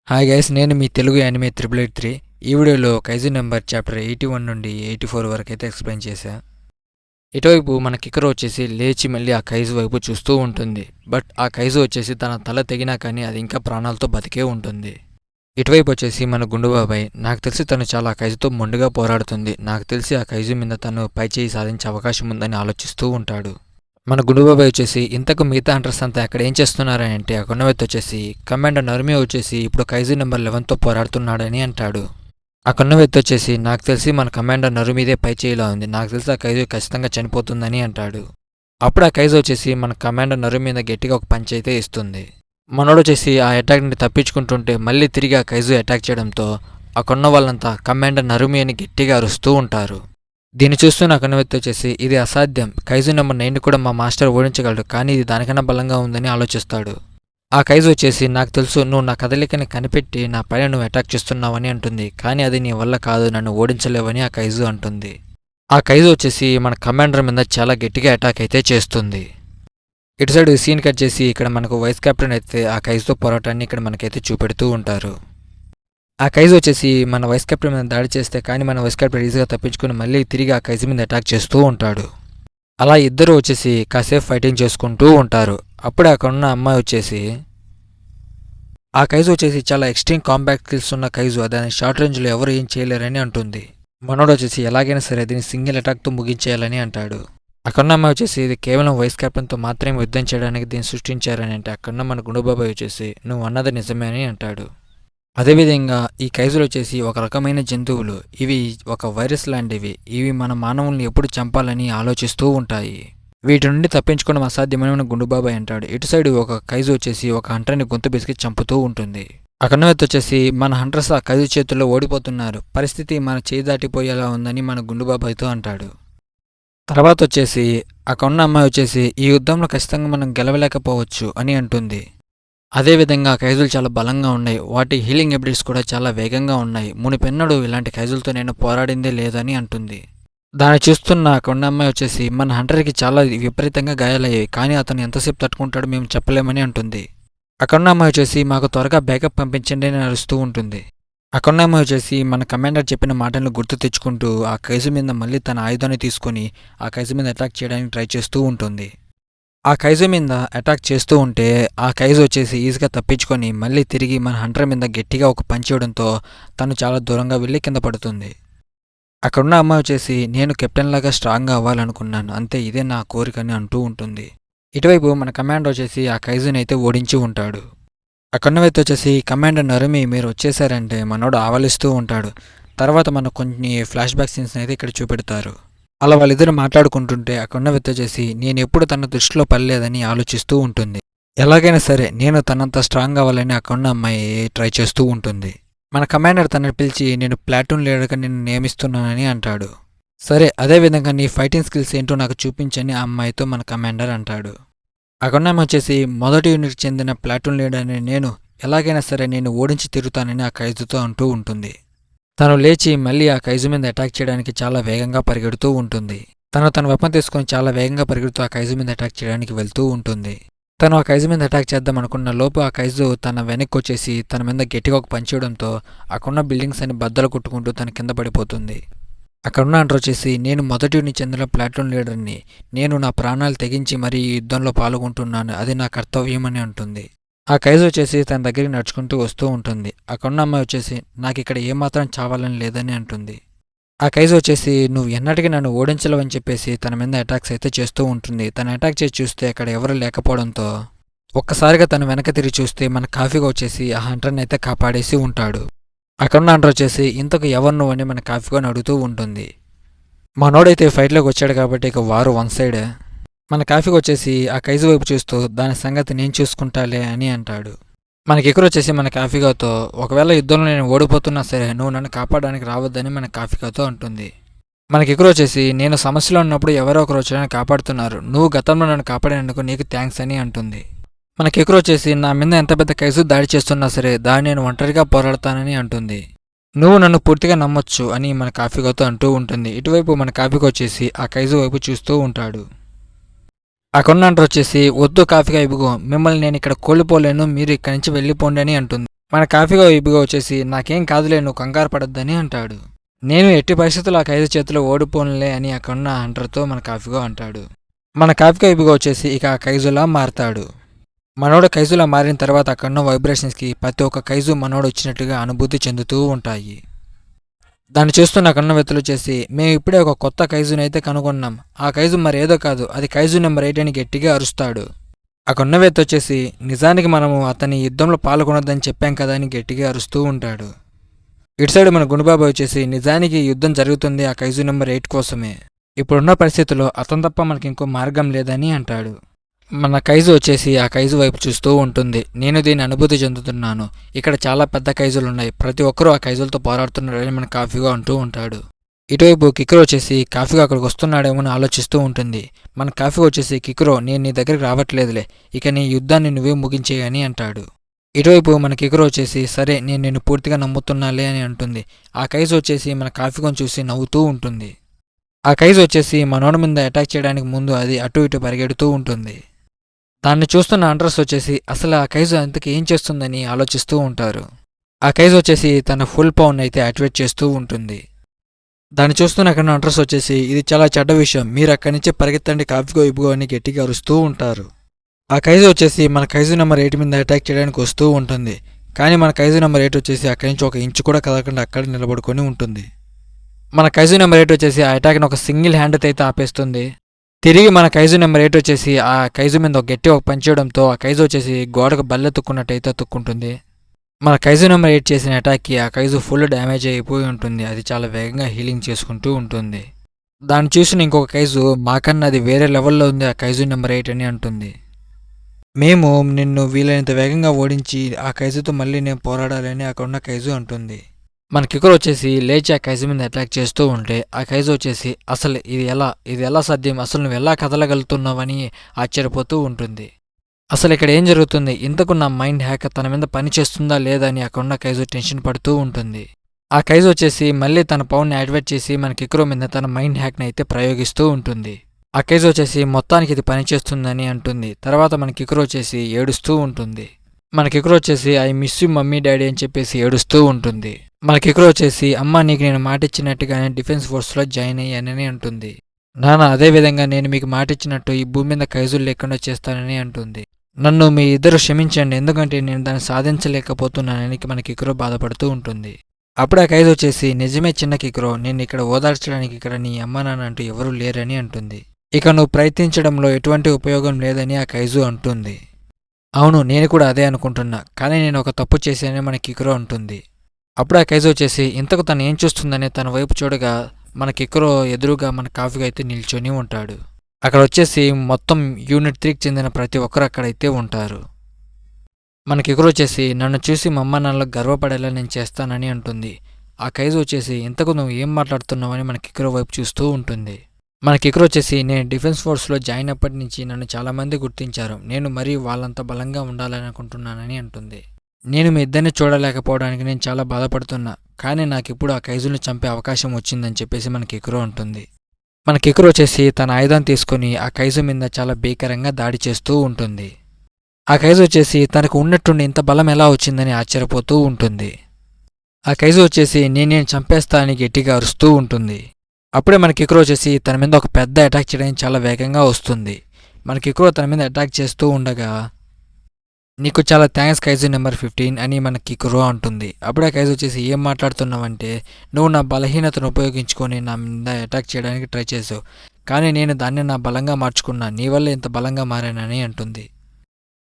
Hi guys, నేను మీ Telugu anime 883. ఈ వీడియోలో కైజు నెంబర్ చాప్టర్ 81 నుండి 84 వరకు అయితే ఎక్స్ప్లెయిన్ చేశా. ఇటువైపు మన కికర్ వచ్చేసి లేచి మళ్ళీ ఆ కైజు వైపు చూస్తూ ఉంటుంది. బట్ ఆ కైజు వచ్చేసి తన తల తెగినా కానీ అది ఇంకా ప్రాణాలతో బతికే ఉంటుంది. ఇటువైపు వచ్చేసి మన గుండుబాబాయ్, నాకు తెలిసి తను చాలా కైజుతో మొండిగా పోరాడుతుంది, నాకు తెలిసి ఆ కైజు మీద తను పైచేయి సాధించే అవకాశం ఉందని ఆలోచిస్తూ ఉంటాడు. మన గుండుబాబాయ్ వచ్చేసి ఇంతకు మిగతా హంటర్స్ అంతా అక్కడ ఏం చేస్తున్నారని అంటే ఆ కొన్నవెత్తి వచ్చేసి కమాండర్ నరుమి వచ్చేసి ఇప్పుడు కైజు నెంబర్ 11తో పోరాడుతున్నాడని అంటాడు. ఆ కొన్నవెత్తి వచ్చేసి నాకు తెలిసి మన కమాండర్ నరుమిదే పై చేయిలా ఉంది, నాకు తెలిసి ఆ కైజు ఖచ్చితంగా చనిపోతుందని అంటాడు. అప్పుడు ఆ కైజు వచ్చేసి మన కమాండర్ నరుమి మీద గట్టిగా ఒక పంచ్ అయితే ఇస్తుంది. మనోడు వచ్చేసి ఆ అటాక్ నుండి తప్పించుకుంటుంటే మళ్ళీ తిరిగి ఆ కైజు అటాక్ చేయడంతో ఆ కొన్న వాళ్ళంతా కమాండర్ నరుమి అని గట్టిగా అరుస్తూ ఉంటారు. దీన్ని చూస్తూ నాకు అనువెత్తి వచ్చేసి ఇది అసాధ్యం, కైజు నెంబర్ 9 కూడా మా మాస్టర్ ఓడించగలడు, కానీ ఇది దానికన్నా బలంగా ఉందని ఆలోచిస్తాడు. ఆ కైజు వచ్చేసి నాకు తెలుసు, నువ్వు నా కదలికని కనిపెట్టి నా పైన నువ్వు అటాక్ చేస్తున్నావని అంటుంది, కానీ అది నీ వల్ల కాదు, నన్ను ఓడించలేవని ఆ కైజు అంటుంది. ఆ కైజు వచ్చేసి మన కమాండర్ మీద చాలా గట్టిగా అటాక్ అయితే చేస్తుంది. ఇటు సైడ్ సీన్ కట్ చేసి ఇక్కడ మనకు వైస్ కెప్టెన్ అయితే ఆ కైజుతో పోరాటాన్ని ఇక్కడ మనకైతే చూపెడుతూ ఉంటారు. ఆ కైజు వచ్చేసి మన వైస్ కెప్టెన్ మీద దాడి చేస్తే కానీ మన వైస్ కెప్టెన్ ఈజీగా తప్పించుకుని మళ్ళీ తిరిగి ఆ కైజు మీద అటాక్ చేస్తూ ఉంటాడు. అలా ఇద్దరు వచ్చేసి కాసేపు ఫైటింగ్ చేసుకుంటూ ఉంటారు. అప్పుడే అక్కడ ఉన్న అమ్మాయి వచ్చేసి ఆ కైజు వచ్చేసి చాలా ఎక్స్ట్రీమ్ కాంబాక్ట్ స్కిల్స్ ఉన్న కైజు, దాని షార్ట్ రేంజ్లో ఎవరు ఏం చేయలేరని అంటుంది. మనోడు వచ్చేసి ఎలాగైనా సరే దీన్ని సింగిల్ అటాక్తో ముగించేయాలని అంటాడు. అక్కడున్న అమ్మాయి వచ్చేసి ఇది కేవలం వైస్ కెప్టెన్తో మాత్రమే యుద్ధం చేయడానికి దీన్ని సృష్టించారని అంటే అక్కడున్న మన గుండుబాబాయ్ వచ్చేసి నువ్వు అన్నది నిజమే అని అంటాడు. అదేవిధంగా ఈ కైజులు వచ్చేసి ఒక రకమైన జంతువులు, ఇవి ఒక వైరస్ లాంటివి, ఇవి మన మానవుల్ని ఎప్పుడు చంపాలని ఆలోచిస్తూ ఉంటాయి, వీటి నుండి తప్పించుకోవడం అసాధ్యమని గుండుబాబాయ్ అంటాడు. ఇటు సైడ్ ఒక కైజు వచ్చేసి ఒక హంటర్ని గొంతు బిసికి చంపుతూ ఉంటుంది. ఆ కన్నవెత్తి వచ్చేసి మన హంటర్స్ ఆ కైజు చేతుల్లో ఓడిపోతున్నారు, పరిస్థితి మన చేయి దాటిపోయేలా ఉందని మన గుండుబాబాయ్తో అంటాడు. తర్వాత వచ్చేసి ఆ కొన్న అమ్మాయి వచ్చేసి ఈ యుద్ధంలో ఖచ్చితంగా మనం గెలవలేకపోవచ్చు అని అంటుంది. అదేవిధంగా కైజులు చాలా బలంగా ఉన్నాయి, వాటి హీలింగ్ ఎబిలిటీస్ కూడా చాలా వేగంగా ఉన్నాయి, మునిపెన్నడు ఇలాంటి కైజులతో నేను పోరాడిందే లేదని అంటుంది. దాన్ని చూస్తున్న కొండ అమ్మాయి వచ్చేసి మన హంటర్కి చాలా విపరీతంగా గాయాలయ్యాయి, కానీ అతను ఎంతసేపు తట్టుకుంటాడో మేము చెప్పలేమని అంటుంది. అక్కడ అమ్మాయి వచ్చేసి మాకు త్వరగా బ్యాకప్ పంపించండి అని అరుస్తూ ఉంటుంది. అక్కడ అమ్మాయి వచ్చేసి మన కమాండర్ చెప్పిన మాటలను గుర్తు తెచ్చుకుంటూ ఆ కైజు మీద మళ్ళీ తన ఆయుధాన్ని తీసుకుని ఆ కైజు మీద అటాక్ చేయడానికి ట్రై చేస్తూ ఉంటుంది. ఆ కైజు మీద అటాక్ చేస్తూ ఉంటే ఆ కైజు వచ్చేసి ఈజీగా తప్పించుకొని మళ్ళీ తిరిగి మన హంటర్ మీద గట్టిగా ఒక పంచ్ ఇవ్వడంతో తను చాలా దూరంగా వెళ్ళి కింద పడుతుంది. అక్కడున్న అమ్మాయి వచ్చేసి నేను కెప్టెన్ లాగా స్ట్రాంగ్గా అవ్వాలనుకున్నాను, అంతే ఇదే నా కోరికని అంటూ ఉంటుంది. ఇటువైపు మన కమాండర్ వచ్చేసి ఆ కైజుని అయితే ఓడించి ఉంటాడు. అక్కడున్న వ్యక్తి వచ్చేసి కమాండర్ నరుమి మీరు వచ్చేసారంటే మనోడు ఆవలిస్తూ ఉంటాడు. తర్వాత మనకు కొన్ని ఫ్లాష్ బ్యాక్ సీన్స్ అయితే ఇక్కడ చూపెడతారు. అలా వాళ్ళిద్దరు మాట్లాడుకుంటుంటే అక్కడున్న వ్యక్తి వచ్చేసి నేను ఎప్పుడు తన దృష్టిలో పడలేదని ఆలోచిస్తూ ఉంటుంది. ఎలాగైనా సరే నేను తనంత స్ట్రాంగ్ అవ్వాలని అక్కడున్న అమ్మాయి ట్రై చేస్తూ ఉంటుంది. మన కమాండర్ తనని పిలిచి నేను ప్లాటూన్ లీడర్గా నిన్ను నియమిస్తున్నానని అంటాడు. సరే, అదేవిధంగా నీ ఫైటింగ్ స్కిల్స్ ఏంటో నాకు చూపించని ఆ అమ్మాయితో మన కమాండర్ అంటాడు. అక్కడున్న అమ్మాయి వచ్చేసి మొదటి యూనిట్ చెందిన ప్లాటూన్ లీడర్ అని నేను ఎలాగైనా సరే నేను ఓడించి తిరుగుతానని ఆ కైజుతో అంటూ ఉంటుంది. తను లేచి మళ్ళీ ఆ కైజు మీద అటాక్ చేయడానికి చాలా వేగంగా పరిగెడుతూ ఉంటుంది. తన వెపన్ తీసుకొని చాలా వేగంగా పరిగెడుతూ ఆ కైజు మీద అటాక్ చేయడానికి వెళ్తూ ఉంటుంది. తను ఆ కైజు మీద అటాక్ చేద్దాం అనుకున్న లోపు ఆ కైజు తన వెనక్కి వచ్చేసి తన మీద గట్టిగా ఒక పంచ్ ఇవ్వడంతో అక్కడున్న బిల్డింగ్స్ అని బద్దలు కొట్టుకుంటూ తన కింద పడిపోతుంది. అక్కడున్న అంటారు వచ్చేసి నేను మొదటి యూనిట్ చెందిన ప్లాటూన్ లీడర్ని, నేను నా ప్రాణాలు తెగించి మరీ ఈ యుద్ధంలో పాల్గొంటున్నాను, అది నా కర్తవ్యం అని అంటుంది. ఆ కైజు వచ్చేసి తన దగ్గరికి నడుచుకుంటూ వస్తూ ఉంటుంది. అక్కడున్న అమ్మాయి వచ్చేసి నాకు ఇక్కడ ఏమాత్రం చావాలని లేదని అంటుంది. ఆ కైజు వచ్చేసి నువ్వు ఎన్నటికీ నన్ను ఓడించలేవని చెప్పేసి తన మీద అటాక్స్ అయితే చేస్తూ ఉంటుంది. తను అటాక్ చేసి చూస్తే అక్కడ ఎవరు లేకపోవడంతో ఒక్కసారిగా తను వెనక తిరిగి చూస్తే మన కాఫీగా వచ్చేసి ఆ హంటర్ని అయితే కాపాడేసి ఉంటాడు. అక్కడున్న హంటర్ వచ్చేసి ఇంతకు ఎవరు నువ్వు అని మన కాఫీగా అడుగుతూ ఉంటుంది. మనోడైతే ఫైట్లోకి వచ్చాడు కాబట్టి ఇక వారు వన్ సైడ్. మన కాఫీకి వచ్చేసి ఆ కైజు వైపు చూస్తూ దాని సంగతి నేను చూసుకుంటాలే అని అంటాడు. మనకి ఎక్కరు వచ్చేసి మన కాఫీగాతో ఒకవేళ యుద్ధంలో నేను ఓడిపోతున్నా సరే నువ్వు నన్ను కాపాడడానికి రావద్దని మన కాఫీగాతో అంటుంది. మనకి ఎక్కరు వచ్చేసి నేను సమస్యలో ఉన్నప్పుడు ఎవరో ఒకరు వచ్చి నన్ను కాపాడుతున్నారు, నువ్వు గతంలో నన్ను కాపాడినందుకు నీకు థ్యాంక్స్ అని అంటుంది. మనకి ఎక్కరు వచ్చేసి నా మీద ఎంత పెద్ద కైజు దాడి చేస్తున్నా సరే దాన్ని నేను ఒంటరిగా పోరాడతానని అంటుంది. నువ్వు నన్ను పూర్తిగా నమ్మొచ్చు అని మన కాఫీగాతో అంటూ ఉంటుంది. ఇటువైపు మన కాఫీకి వచ్చేసి ఆ కైజు వైపు చూస్తూ ఉంటాడు. ఆ కొన్నంటర్ వచ్చేసి వద్దు కాఫీగా ఇవ్వగో, మిమ్మల్ని నేను ఇక్కడ కోల్పోలేను, మీరు ఇక్కడి నుంచి వెళ్ళిపోండి అని అంటుంది. మన కాఫీగా వైపుగా వచ్చేసి నాకేం కాదులే నువ్వు కంగారు పడొద్దని అంటాడు. నేను ఎట్టి పరిస్థితుల్లో ఆ ఖైదు చేతిలో ఓడిపోనులే అని అక్కడున్న హంటర్తో మన కాఫీగా అంటాడు. మన కాఫీగా వైపుగా వచ్చేసి ఇక ఆ ఖైజులా మారతాడు. మనోడు ఖైజులా మారిన తర్వాత అక్కడున్న వైబ్రేషన్స్కి ప్రతి ఒక్క ఖైజు మనోడు వచ్చినట్టుగా అనుభూతి చెందుతూ ఉంటాయి. దాన్ని చూస్తున్న అక్కడున్న వ్యక్తులు వచ్చేసి మేము ఇప్పుడే ఒక కొత్త ఖైజుని అయితే కనుగొన్నాం, ఆ ఖైజు మరేదో కాదు, అది ఖైజు నెంబర్ 8 అని గట్టిగా అరుస్తాడు. అక్కడున్న వ్యక్తి వచ్చేసి నిజానికి మనము అతని యుద్ధంలో పాల్గొనొద్దని చెప్పాం కదా అని గట్టిగా అరుస్తూ ఉంటాడు. ఇటు సైడ్ మన గుండుబాబు వచ్చేసి నిజానికి యుద్ధం జరుగుతుంది ఆ ఖైజు నెంబర్ 8 కోసమే, ఇప్పుడున్న పరిస్థితుల్లో అతను తప్ప మనకి ఇంకో మార్గం లేదని అంటాడు. మన ఖైజు వచ్చేసి ఆ ఖైజు వైపు చూస్తూ ఉంటుంది. నేను దీన్ని అనుభూతి చెందుతున్నాను, ఇక్కడ చాలా పెద్ద ఖైజులు ఉన్నాయి, ప్రతి ఒక్కరూ ఆ ఖైజులతో పోరాడుతున్నారని మన కాఫీగా అంటూ ఉంటాడు. ఇటువైపు కిక్రో వచ్చేసి కాఫీగా అక్కడికి వస్తున్నాడేమో అని ఆలోచిస్తూ ఉంటుంది. మన కాఫీ వచ్చేసి కిక్రో నేను నీ దగ్గరికి రావట్లేదులే, ఇక నీ యుద్ధాన్ని నువ్వే ముగించేయని అంటాడు. ఇటువైపు మన కిక్రో వచ్చేసి సరే నేను నిన్ను పూర్తిగా నమ్ముతున్నాలే అని అంటుంది. ఆ ఖైజు వచ్చేసి మన కాఫీగా చూసి నవ్వుతూ ఉంటుంది. ఆ ఖైజు వచ్చేసి మనోడి మీద అటాక్ చేయడానికి ముందు అది అటు ఇటు పరిగెడుతూ ఉంటుంది. దాన్ని చూస్తున్న హంటర్స్ వచ్చేసి అసలు ఆ ఖైజు అంతకు ఏం చేస్తుందని ఆలోచిస్తూ ఉంటారు. ఆ ఖైజు వచ్చేసి తన ఫుల్ పవర్ని అయితే యాక్టివేట్ చేస్తూ ఉంటుంది. దాన్ని చూస్తున్న అక్కడ హంటర్స్ వచ్చేసి ఇది చాలా చెడ్డ విషయం, మీరు అక్కడి నుంచి పరిగెత్తండి కాఫీగో ఇబ్బుగో అని గట్టిగా అరుస్తూ ఉంటారు. ఆ ఖైజు వచ్చేసి మన ఖైజు నెంబర్ 8 మీద అటాక్ చేయడానికి వస్తూ ఉంటుంది. కానీ మన ఖైజు నెంబర్ 8 వచ్చేసి అక్కడి నుంచి ఒక ఇంచు కూడా కదలకుండా అక్కడ నిలబడుకొని ఉంటుంది. మన ఖైజు నెంబర్ 8 వచ్చేసి ఆ అటాక్ని ఒక సింగిల్ హ్యాండ్తో అయితే ఆపేస్తుంది. తిరిగి మన ఖైజు నెంబర్ 8 వచ్చేసి ఆ ఖైజు మీద ఒక గట్టి ఒక పంచేయడంతో ఆ ఖైజు వచ్చేసి గోడకు బల్లెత్తుకున్నట్టయితే తుక్కుంటుంది. మన ఖైజు నెంబర్ 8 చేసిన అటాక్కి ఆ ఖైజు ఫుల్ డ్యామేజ్ అయిపోయి ఉంటుంది. అది చాలా వేగంగా హీలింగ్ చేసుకుంటూ ఉంటుంది. దాన్ని చూసిన ఇంకొక ఖైజు మాకన్నా అది వేరే లెవెల్లో ఉంది ఆ ఖైజు నెంబర్ 8 అని అంటుంది. మేము నిన్ను వీలైనంత వేగంగా ఓడించి ఆ ఖైజుతో మళ్ళీ నేను పోరాడాలని అక్కడున్న ఖైజు అంటుంది. మన కిక్కురు వచ్చేసి లేచి ఆ ఖైజు మీద అటాక్ చేస్తూ ఉంటే ఆ ఖైజు వచ్చేసి అసలు ఇది ఎలా సాధ్యం, అసలు నువ్వు ఎలా కదలగలుగుతున్నావని ఆశ్చర్యపోతూ ఉంటుంది. అసలు ఇక్కడ ఏం జరుగుతుంది, ఇంతకు నా మైండ్ హ్యాక్ తన మీద పని చేస్తుందా లేదా అని అక్కడున్న ఖైజు టెన్షన్ పడుతూ ఉంటుంది. ఆ ఖైజు వచ్చేసి మళ్ళీ తన పవర్ని యాక్టివేట్ చేసి మన కిక్కురు మీద తన మైండ్ హ్యాక్ని అయితే ప్రయోగిస్తూ ఉంటుంది. ఆ ఖైజు వచ్చేసి మొత్తానికి ఇది పని చేస్తుందని అంటుంది. తర్వాత మన కిక్కురు వచ్చేసి ఏడుస్తూ ఉంటుంది. మన కిక్కురు వచ్చేసి I miss you mummy daddy అని చెప్పేసి ఏడుస్తూ ఉంటుంది. మన కిక్కురు వచ్చేసి అమ్మ నీకు నేను మాట ఇచ్చినట్టుగానే డిఫెన్స్ ఫోర్స్లో జాయిన్ అయ్యానని అంటుంది. నాన్న అదేవిధంగా నేను మీకు మాట ఇచ్చినట్టు ఈ భూమి మీద ఖైజులు లేకుండా చేస్తానని అంటుంది. నన్ను మీ ఇద్దరు క్షమించండి, ఎందుకంటే నేను దాన్ని సాధించలేకపోతున్నానని మన కిక్కురు బాధపడుతూ ఉంటుంది. అప్పుడు ఆ ఖైజు వచ్చేసి నిజమే చిన్న కిక్కురు, నేను ఇక్కడ ఓదార్చడానికి ఇక్కడ నీ అమ్మ నాన్న అంటూ ఎవరూ లేరని అంటుంది. ఇక నువ్వు ప్రయత్నించడంలో ఎటువంటి ఉపయోగం లేదని ఆ ఖైజు అంటుంది. అవును నేను కూడా అదే అనుకుంటున్నా, కానీ నేను ఒక తప్పు చేశానని మన కిక్కురు అంటుంది. అప్పుడు ఆ ఖైజు వచ్చేసి ఇంతకు తను ఏం చూస్తుందని తన వైపు చూడగా మన కిక్కురు ఎదురుగా మన కాఫీగా అయితే నిల్చొని ఉంటాడు. అక్కడ వచ్చేసి మొత్తం యూనిట్ 3కి చెందిన ప్రతి ఒక్కరు అక్కడైతే ఉంటారు. మన కిక్కురు వచ్చేసి నన్ను చూసి మా అమ్మ నాన్నలకు గర్వపడేలా నేను చేస్తానని అంటుంది. ఆ ఖైజు వచ్చేసి ఇంతకు నువ్వు ఏం మాట్లాడుతున్నావని మన కిక్కురు వైపు చూస్తూ ఉంటుంది. మన కిక్కురు వచ్చేసి నేను డిఫెన్స్ ఫోర్స్లో జాయిన్ అప్పటి నుంచి నన్ను చాలామంది గుర్తించారు, నేను మరీ వాళ్ళంత బలంగా ఉండాలని అనుకుంటున్నానని అంటుంది. నేను మీ ఇద్దరిని చూడలేకపోవడానికి నేను చాలా బాధపడుతున్నా, కానీ నాకు ఇప్పుడు ఆ ఖైజుని చంపే అవకాశం వచ్చిందని చెప్పేసి మన కిక్కురు అంటుంది. మన కిక్కురు వచ్చేసి తన ఆయుధం తీసుకుని ఆ ఖైజు మీద చాలా భీకరంగా దాడి చేస్తూ ఉంటుంది. ఆ ఖైజు వచ్చేసి తనకు ఉన్నట్టుండి ఇంత బలం ఎలా వచ్చిందని ఆశ్చర్యపోతూ ఉంటుంది. ఆ ఖైజు వచ్చేసి నేను చంపేస్తా అని గట్టిగా అరుస్తూ ఉంటుంది. అప్పుడే మన కిక్కురు వచ్చేసి తన మీద ఒక పెద్ద అటాక్ చేయడానికి చాలా వేగంగా వస్తుంది. మన కిక్కురు తన మీద అటాక్ చేస్తూ ఉండగా నీకు చాలా థ్యాంక్స్ ఖైజు నెంబర్ 15 అని మన కిక్కురు అంటుంది. అప్పుడే ఖైజు వచ్చేసి ఏం మాట్లాడుతున్నావంటే నువ్వు నా బలహీనతను ఉపయోగించుకొని నా మీద అటాక్ చేయడానికి ట్రై చేసావు, కానీ నేను దాన్ని నా బలంగా మార్చుకున్నా, నీ వల్ల ఇంత బలంగా మారానని అంటుంది.